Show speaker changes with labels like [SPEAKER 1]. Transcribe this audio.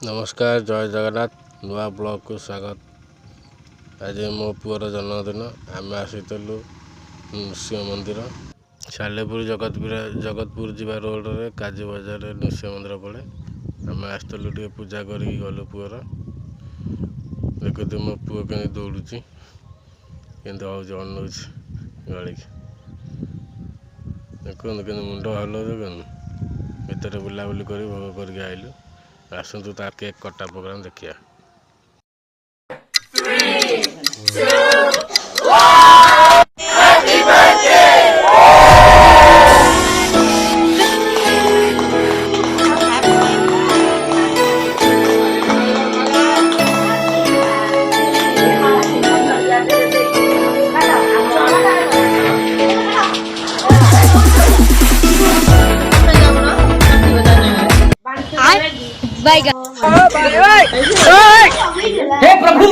[SPEAKER 1] नमस्कार जय जगन्नाथ नुआ ब्लॉग को स्वागत। आज मो पुअर जन्मदिन आम आसीलु नृसिंह मंदिर सालेपुर जगतपुर जीवा रोड रे काजी बजार नृसिंह मंदिर पड़े आम आसलु टे पूजा करी गलु पुअर देखते मो पुओ के दौड़ुची के अनौच गलिक देखते मुंड हल भितर बुलाबुली कर भोग करके आइलु आसतु तार केक कटा प्रोग्राम देखिया।
[SPEAKER 2] हे प्रभु